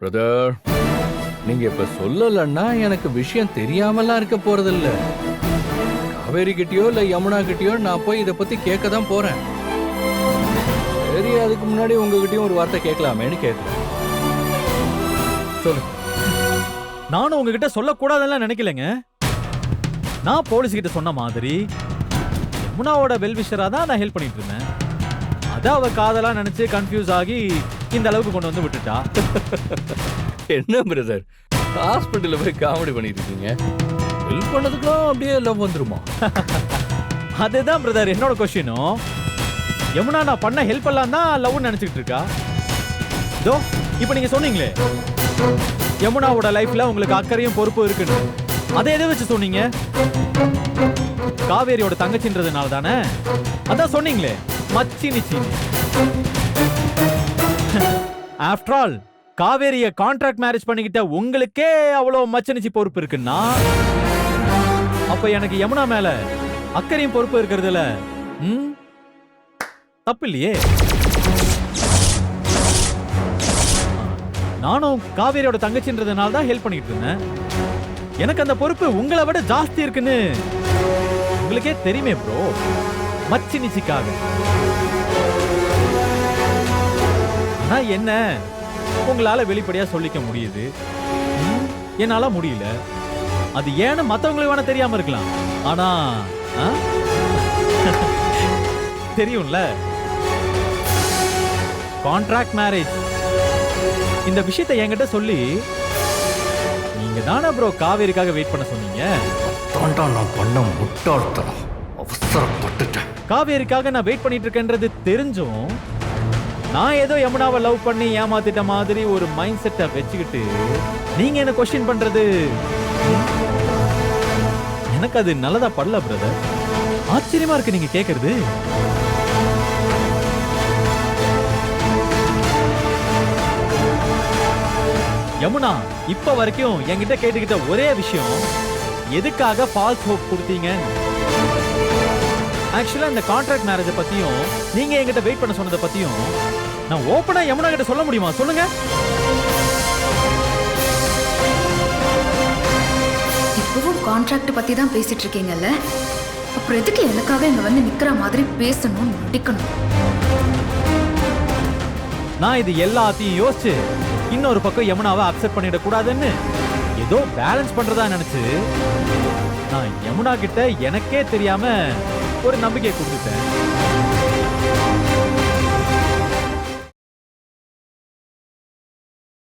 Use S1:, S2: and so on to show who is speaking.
S1: Brother, நீங்க இப்ப சொல்லலன்னா எனக்கு விஷயம் தெரியாமலாம் இருக்க போறதில்ல. காவேரி கிட்டயோ இல்ல யமுனா கிட்டயோ நான் போய் இத பத்தி கேட்க தான் போறேன். சரி, அதுக்கு முன்னாடி உங்ககிட்டயும் ஒரு வார்த்தை கேட்கலாமேன்னு கேட்கிறேன். சொல்லு.
S2: நானும் உங்ககிட்ட சொல்லக்கூடாதுன்னு நினைக்கலங்க. நான் போலீஸ் கிட்ட சொன்ன மாதிரி யமுனாவோட வெல்விஷரா தான் நான் ஹெல்ப் பண்ணிட்டு இருந்தேன். அத அவ காதலா நினைச்சு கன்ஃபியூஸ் ஆகி இந்த அளவுக்கு கொண்டு வந்து விட்டுட்டா.
S1: என்ன பிரதர், ஹாஸ்பிட்டல்ல போய் காமெடி பண்ணிட்டு இருக்கீங்க? ஹெல்ப் பண்ணதுக்கும் அப்படியே லவ் வந்துருமா?
S2: அதுதான் பிரதர் என்னோட கொஸ்டினும். யமுனா நான் பண்ண ஹெல்ப் எல்லாம் தான் லவ் நினைச்சிட்டு இருக்கா. இதோ இப்ப நீங்க சொன்னீங்களே யமுனாவோட லைஃப்ல உங்களுக்கு அக்கறையும் பொறுப்பு இருக்குன்னு, அதை எதை வச்சு சொன்னீங்க? காவேரியோட தங்கச்சின்றதுனால தானே? அதான் சொன்னீங்களே மச்சி நிச்சி. ஆஃப்டர் ஆல் காவேரிய கான்ட்ராக்ட் மேரேஜ் பண்ணிக்கிட்ட உங்களுக்கே அவ்வளவு மச்சனிச்சி பொறுப்பு இருக்குன்னா, அப்ப எனக்கு யமுனா மேல அக்கறையும் பொறுப்பு இருக்கிறதுல தப்பு இல்லையே. நானும் காவேரியோட தங்கச்சின்றதுனால தான் ஹெல்ப் பண்ணிட்டு இருந்தேன். எனக்கு அந்த பொறுப்பு உங்களை விட ஜாஸ்தி இருக்குன்னு உங்களுக்கே தெரியுமே ப்ரோ. மச்சி நிச்சிக்காக. ஆனா என்ன உங்களால வெளிப்படையா சொல்லிக்க முடியுது, என்னால முடியல. அது ஏன்னு மத்தவங்களுக்கு வேணா தெரியாம இருக்கலாம், ஆனா தெரியும்ல. கான்ட்ராக்ட் மேரேஜ் இந்த விஷயத்தை என்கிட்ட சொல்லி நீங்க தானே ப்ரோ காவேரிக்காக வெயிட் பண்ண சொன்னீங்க.
S1: நான் பண்ண முட்டாள்தனம், அவசரப்பட்டுட்டேன்.
S2: காவேரிக்காக நான் வெயிட் பண்ணிட்டு இருக்கேன்றது தெரிஞ்சும் நான் ஏதோ யமுனாவை லவ் பண்ணி ஏமாத்திட்ட மாதிரி ஒரு மைண்ட் செட்டை வச்சுக்கிட்டு நீங்க என்ன கொஸ்டின் பண்றது எனக்கு அது நல்லதா படல பிரதர். ஆச்சரியமா இருக்கு நீங்க கேக்குறது. யமுனா இப்ப வரைக்கும் என்கிட்ட கேட்டுக்கிட்ட ஒரே விஷயம், எதுக்காக ஃபால்ஸ் ஹோப் கொடுத்தீங்க. ஆக்சுவலா இந்த கான்ட்ராக்ட் மேரேஜ் பத்தியும் நீங்க என்கிட்ட வெயிட் பண்ண சொன்னதை பத்தியும் நான் ஓபனா யமுனா கிட்ட சொல்ல முடியுமா சொல்லுங்க?
S3: இப்பவும் கான்ட்ராக்ட் பத்தி தான் பேசிட்டு இருக்கீங்கல்ல, அப்புறம் எதுக்கு எனக்காக இங்க வந்து நிக்கிற மாதிரி பேசணும் நடிக்கணும்?
S2: நான் இது எல்லாத்தையும் யோசிச்சு இன்னொரு பக்கம் யமுனாவை அக்செப்ட் பண்ணிட கூடாதுன்னு ஏதோ பேலன்ஸ் பண்றதா நினைச்சு நான் யமுனா கிட்ட எனக்கே தெரியாம ஒரு நம்பிக்கை கொடுத்துட்டேன்.